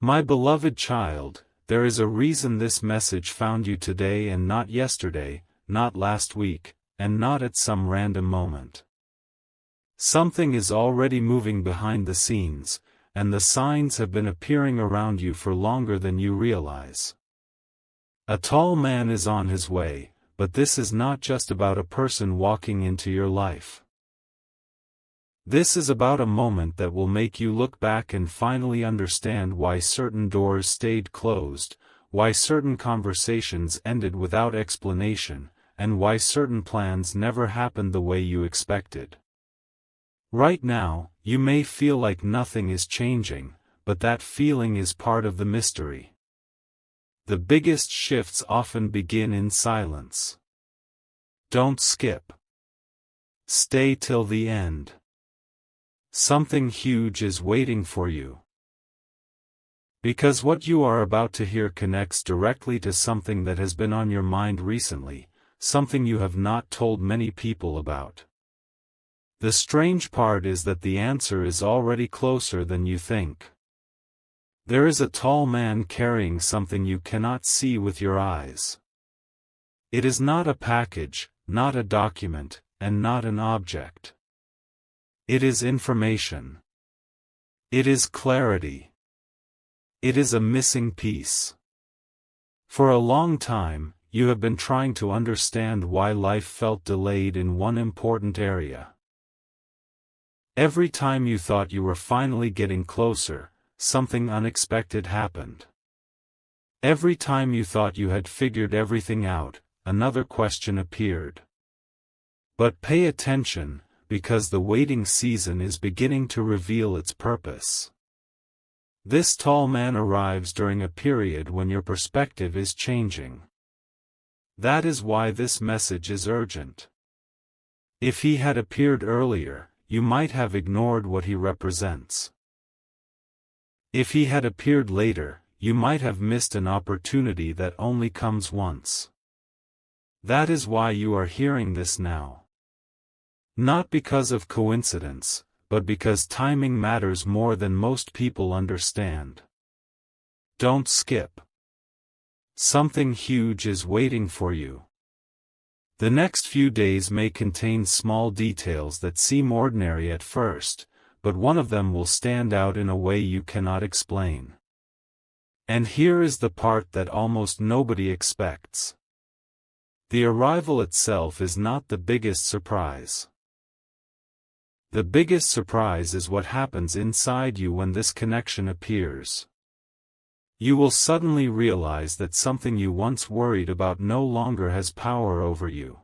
My beloved child, there is a reason this message found you today and not yesterday, not last week, and not at some random moment. Something is already moving behind the scenes, and the signs have been appearing around you for longer than you realize. A tall man is on his way, but this is not just about a person walking into your life. This is about a moment that will make you look back and finally understand why certain doors stayed closed, why certain conversations ended without explanation, and why certain plans never happened the way you expected. Right now, you may feel like nothing is changing, but that feeling is part of the mystery. The biggest shifts often begin in silence. Don't skip. Stay till the end. Something huge is waiting for you. Because what you are about to hear connects directly to something that has been on your mind recently, something you have not told many people about. The strange part is that the answer is already closer than you think. There is a tall man carrying something you cannot see with your eyes. It is not a package, not a document, and not an object. It is information. It is clarity. It is a missing piece. For a long time, you have been trying to understand why life felt delayed in one important area. Every time you thought you were finally getting closer, something unexpected happened. Every time you thought you had figured everything out, another question appeared. But pay attention, because the waiting season is beginning to reveal its purpose. This tall man arrives during a period when your perspective is changing. That is why this message is urgent. If he had appeared earlier, you might have ignored what he represents. If he had appeared later, you might have missed an opportunity that only comes once. That is why you are hearing this now. Not because of coincidence, but because timing matters more than most people understand. Don't skip. Something huge is waiting for you. The next few days may contain small details that seem ordinary at first, but one of them will stand out in a way you cannot explain. And here is the part that almost nobody expects. The arrival itself is not the biggest surprise. The biggest surprise is what happens inside you when this connection appears. You will suddenly realize that something you once worried about no longer has power over you.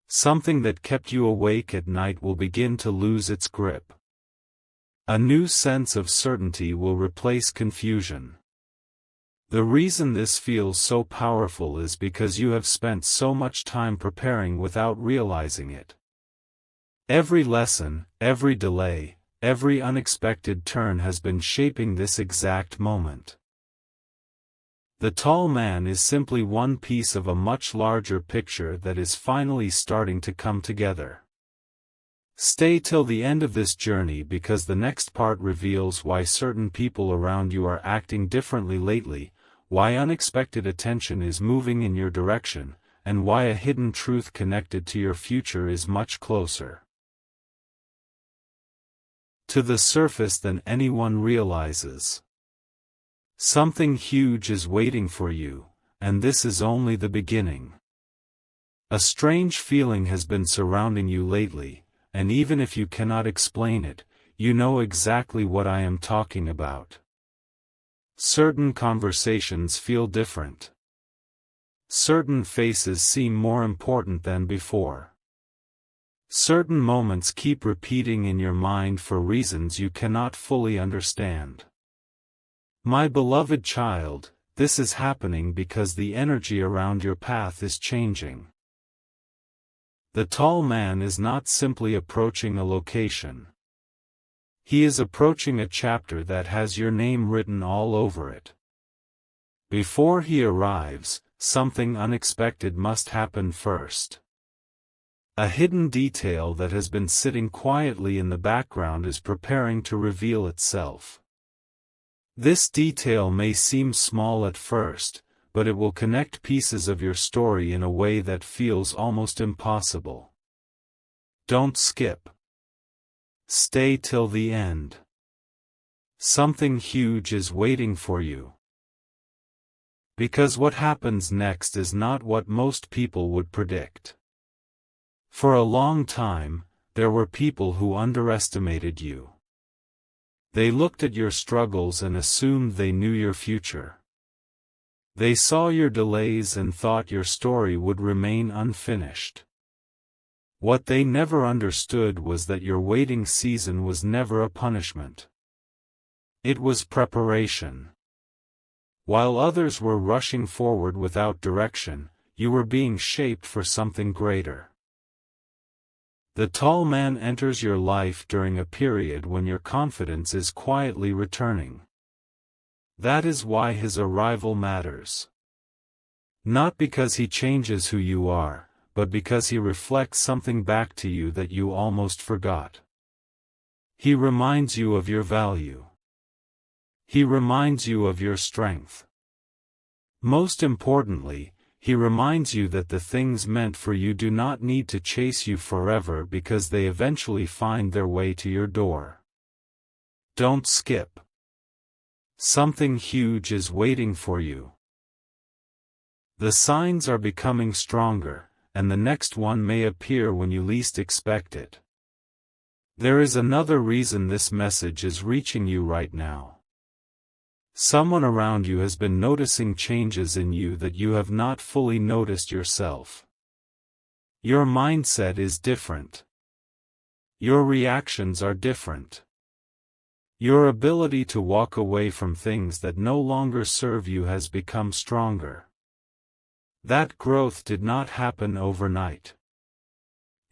Something that kept you awake at night will begin to lose its grip. A new sense of certainty will replace confusion. The reason this feels so powerful is because you have spent so much time preparing without realizing it. Every lesson, every delay, every unexpected turn has been shaping this exact moment. The tall man is simply one piece of a much larger picture that is finally starting to come together. Stay till the end of this journey because the next part reveals why certain people around you are acting differently lately, why unexpected attention is moving in your direction, and why a hidden truth connected to your future is much closer to the surface than anyone realizes. Something huge is waiting for you, and this is only the beginning. A strange feeling has been surrounding you lately, and even if you cannot explain it, you know exactly what I am talking about. Certain conversations feel different. Certain faces seem more important than before. Certain moments keep repeating in your mind for reasons you cannot fully understand. My beloved child, this is happening because the energy around your path is changing. The tall man is not simply approaching a location. He is approaching a chapter that has your name written all over it. Before he arrives, something unexpected must happen first. A hidden detail that has been sitting quietly in the background is preparing to reveal itself. This detail may seem small at first, but it will connect pieces of your story in a way that feels almost impossible. Don't skip. Stay till the end. Something huge is waiting for you. Because what happens next is not what most people would predict. For a long time, there were people who underestimated you. They looked at your struggles and assumed they knew your future. They saw your delays and thought your story would remain unfinished. What they never understood was that your waiting season was never a punishment. It was preparation. While others were rushing forward without direction, you were being shaped for something greater. The tall man enters your life during a period when your confidence is quietly returning. That is why his arrival matters. Not because he changes who you are, but because he reflects something back to you that you almost forgot. He reminds you of your value. He reminds you of your strength. Most importantly, he reminds you that the things meant for you do not need to chase you forever because they eventually find their way to your door. Don't skip. Something huge is waiting for you. The signs are becoming stronger, and the next one may appear when you least expect it. There is another reason this message is reaching you right now. Someone around you has been noticing changes in you that you have not fully noticed yourself. Your mindset is different. Your reactions are different. Your ability to walk away from things that no longer serve you has become stronger. That growth did not happen overnight.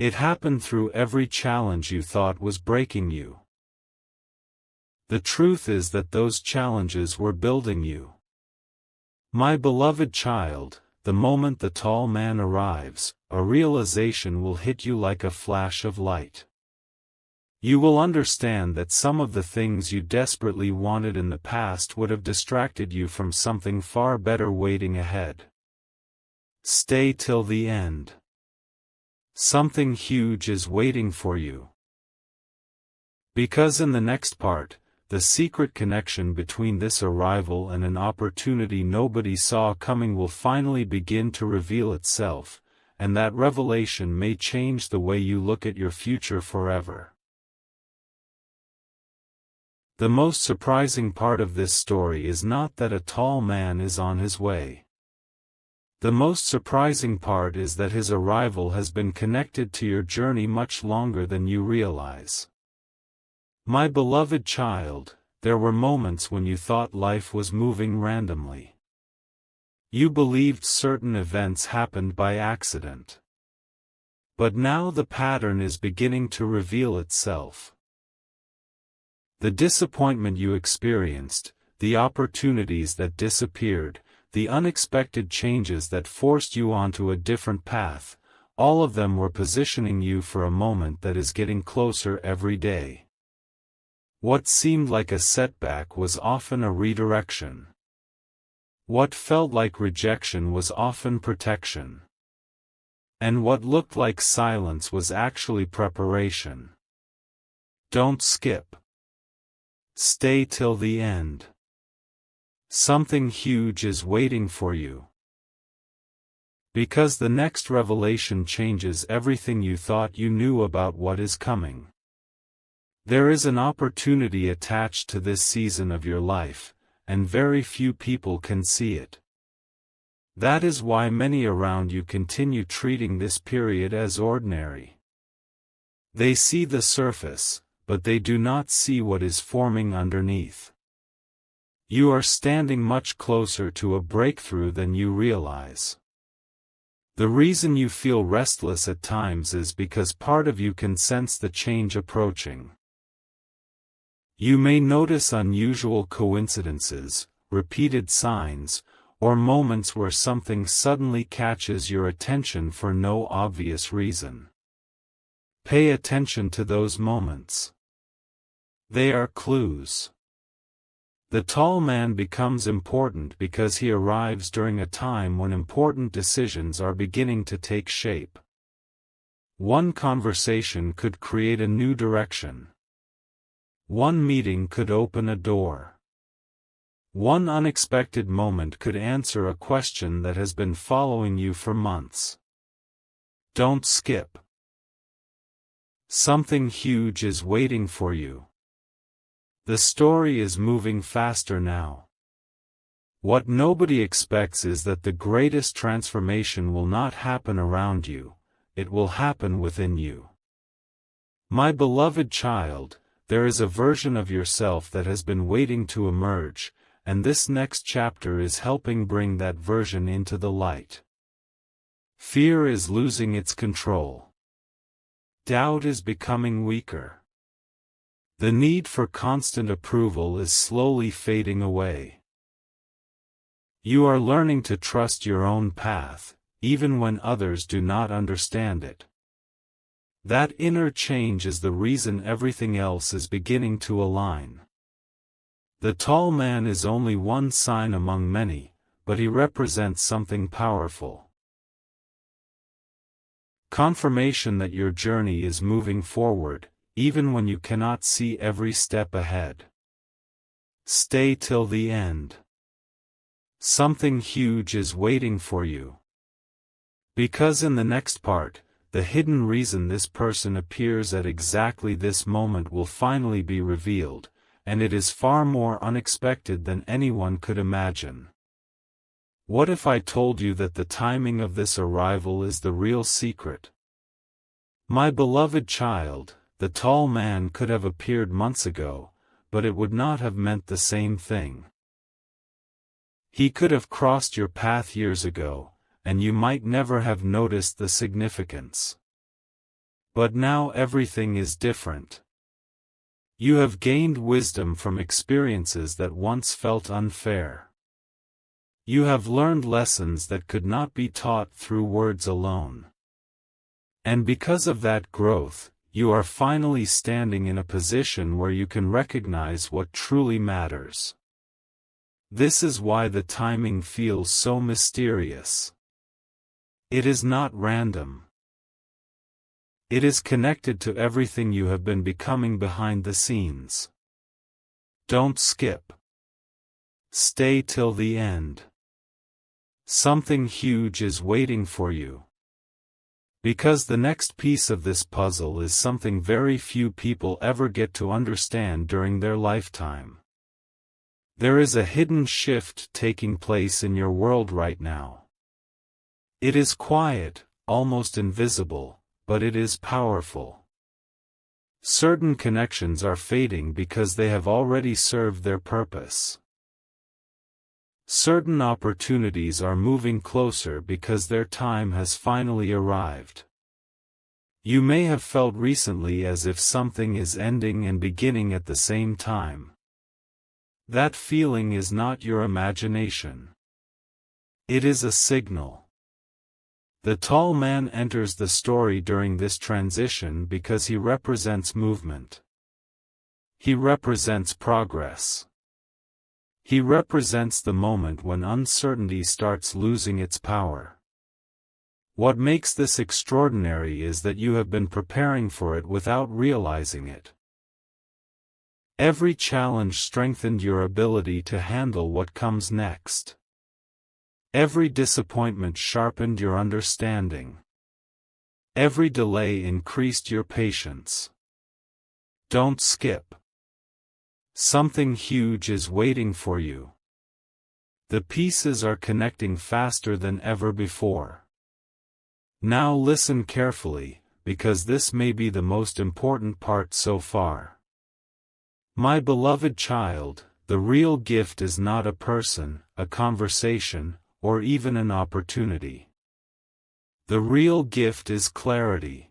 It happened through every challenge you thought was breaking you. The truth is that those challenges were building you. My beloved child, the moment the tall man arrives, a realization will hit you like a flash of light. You will understand that some of the things you desperately wanted in the past would have distracted you from something far better waiting ahead. Stay till the end. Something huge is waiting for you. Because in the next part, the secret connection between this arrival and an opportunity nobody saw coming will finally begin to reveal itself, and that revelation may change the way you look at your future forever. The most surprising part of this story is not that a tall man is on his way. The most surprising part is that his arrival has been connected to your journey much longer than you realize. My beloved child, there were moments when you thought life was moving randomly. You believed certain events happened by accident. But now the pattern is beginning to reveal itself. The disappointment you experienced, the opportunities that disappeared, the unexpected changes that forced you onto a different path, all of them were positioning you for a moment that is getting closer every day. What seemed like a setback was often a redirection. What felt like rejection was often protection. And what looked like silence was actually preparation. Don't skip. Stay till the end. Something huge is waiting for you. Because the next revelation changes everything you thought you knew about what is coming. There is an opportunity attached to this season of your life, and very few people can see it. That is why many around you continue treating this period as ordinary. They see the surface, but they do not see what is forming underneath. You are standing much closer to a breakthrough than you realize. The reason you feel restless at times is because part of you can sense the change approaching. You may notice unusual coincidences, repeated signs, or moments where something suddenly catches your attention for no obvious reason. Pay attention to those moments. They are clues. The tall man becomes important because he arrives during a time when important decisions are beginning to take shape. One conversation could create a new direction. One meeting could open a door. One unexpected moment could answer a question that has been following you for months. Don't skip. Something huge is waiting for you. The story is moving faster now. What nobody expects is that the greatest transformation will not happen around you, it will happen within you. My beloved child, there is a version of yourself that has been waiting to emerge, and this next chapter is helping bring that version into the light. Fear is losing its control. Doubt is becoming weaker. The need for constant approval is slowly fading away. You are learning to trust your own path, even when others do not understand it. That inner change is the reason everything else is beginning to align. The tall man is only one sign among many, but he represents something powerful. Confirmation that your journey is moving forward, even when you cannot see every step ahead. Stay till the end. Something huge is waiting for you. Because in the next part, the hidden reason this person appears at exactly this moment will finally be revealed, and it is far more unexpected than anyone could imagine. What if I told you that the timing of this arrival is the real secret? My beloved child, the tall man could have appeared months ago, but it would not have meant the same thing. He could have crossed your path years ago, and you might never have noticed the significance. But now everything is different. You have gained wisdom from experiences that once felt unfair. You have learned lessons that could not be taught through words alone. And because of that growth, you are finally standing in a position where you can recognize what truly matters. This is why the timing feels so mysterious. It is not random. It is connected to everything you have been becoming behind the scenes. Don't skip. Stay till the end. Something huge is waiting for you. Because the next piece of this puzzle is something very few people ever get to understand during their lifetime. There is a hidden shift taking place in your world right now. It is quiet, almost invisible, but it is powerful. Certain connections are fading because they have already served their purpose. Certain opportunities are moving closer because their time has finally arrived. You may have felt recently as if something is ending and beginning at the same time. That feeling is not your imagination. It is a signal. The tall man enters the story during this transition because he represents movement. He represents progress. He represents the moment when uncertainty starts losing its power. What makes this extraordinary is that you have been preparing for it without realizing it. Every challenge strengthened your ability to handle what comes next. Every disappointment sharpened your understanding. Every delay increased your patience. Don't skip. Something huge is waiting for you. The pieces are connecting faster than ever before. Now listen carefully, because this may be the most important part so far. My beloved child, the real gift is not a person, a conversation, or even an opportunity. The real gift is clarity.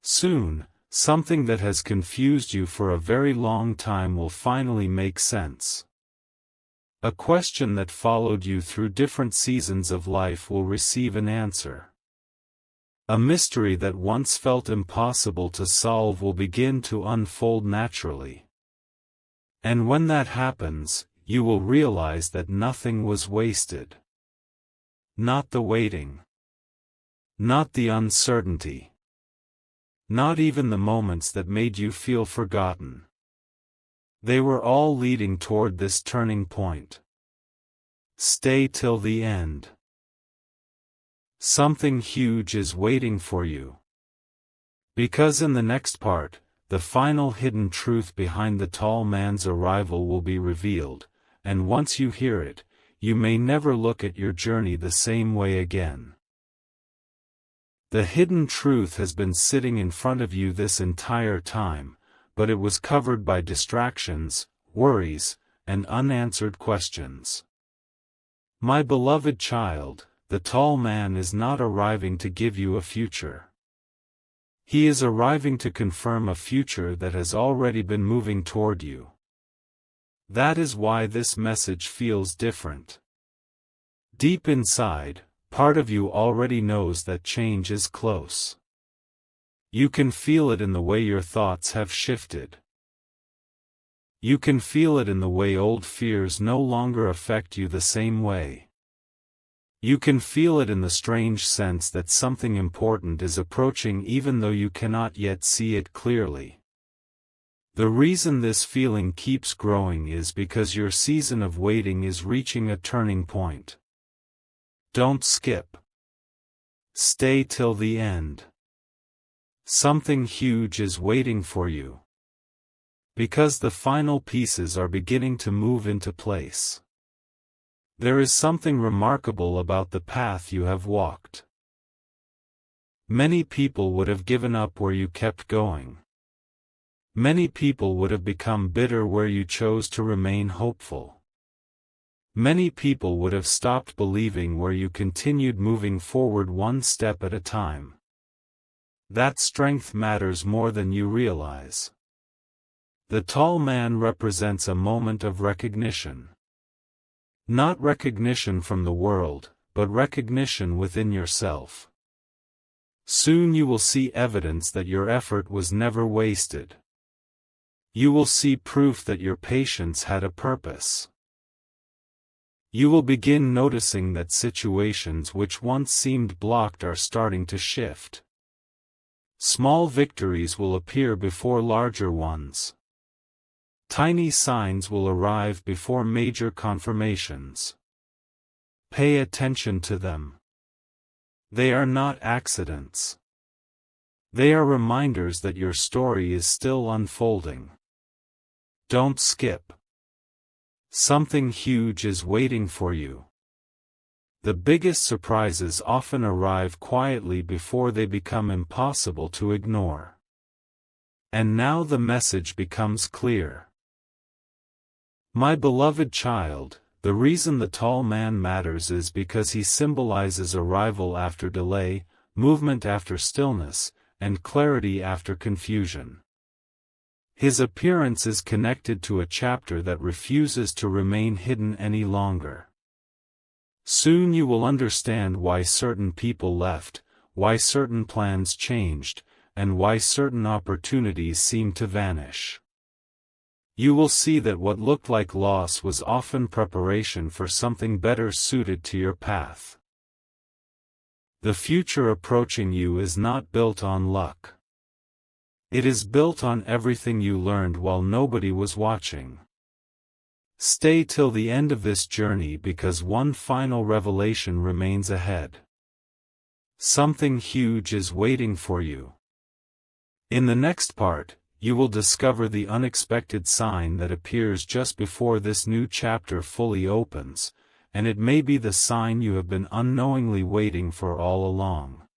Soon, something that has confused you for a very long time will finally make sense. A question that followed you through different seasons of life will receive an answer. A mystery that once felt impossible to solve will begin to unfold naturally. And when that happens, you will realize that nothing was wasted. Not the waiting. Not the uncertainty. Not even the moments that made you feel forgotten. They were all leading toward this turning point. Stay till the end. Something huge is waiting for you. Because in the next part, the final hidden truth behind the tall man's arrival will be revealed, and once you hear it, you may never look at your journey the same way again. The hidden truth has been sitting in front of you this entire time, but it was covered by distractions, worries, and unanswered questions. My beloved child, the tall man is not arriving to give you a future. He is arriving to confirm a future that has already been moving toward you. That is why this message feels different. Deep inside, part of you already knows that change is close. You can feel it in the way your thoughts have shifted. You can feel it in the way old fears no longer affect you the same way. You can feel it in the strange sense that something important is approaching even though you cannot yet see it clearly. The reason this feeling keeps growing is because your season of waiting is reaching a turning point. Don't skip. Stay till the end. Something huge is waiting for you. Because the final pieces are beginning to move into place. There is something remarkable about the path you have walked. Many people would have given up where you kept going. Many people would have become bitter where you chose to remain hopeful. Many people would have stopped believing where you continued moving forward one step at a time. That strength matters more than you realize. The tall man represents a moment of recognition. Not recognition from the world, but recognition within yourself. Soon you will see evidence that your effort was never wasted. You will see proof that your patience had a purpose. You will begin noticing that situations which once seemed blocked are starting to shift. Small victories will appear before larger ones. Tiny signs will arrive before major confirmations. Pay attention to them. They are not accidents. They are reminders that your story is still unfolding. Don't skip. Something huge is waiting for you. The biggest surprises often arrive quietly before they become impossible to ignore. And now the message becomes clear. My beloved child, the reason the tall man matters is because he symbolizes arrival after delay, movement after stillness, and clarity after confusion. His appearance is connected to a chapter that refuses to remain hidden any longer. Soon you will understand why certain people left, why certain plans changed, and why certain opportunities seem to vanish. You will see that what looked like loss was often preparation for something better suited to your path. The future approaching you is not built on luck. It is built on everything you learned while nobody was watching. Stay till the end of this journey because one final revelation remains ahead. Something huge is waiting for you. In the next part, you will discover the unexpected sign that appears just before this new chapter fully opens, and it may be the sign you have been unknowingly waiting for all along.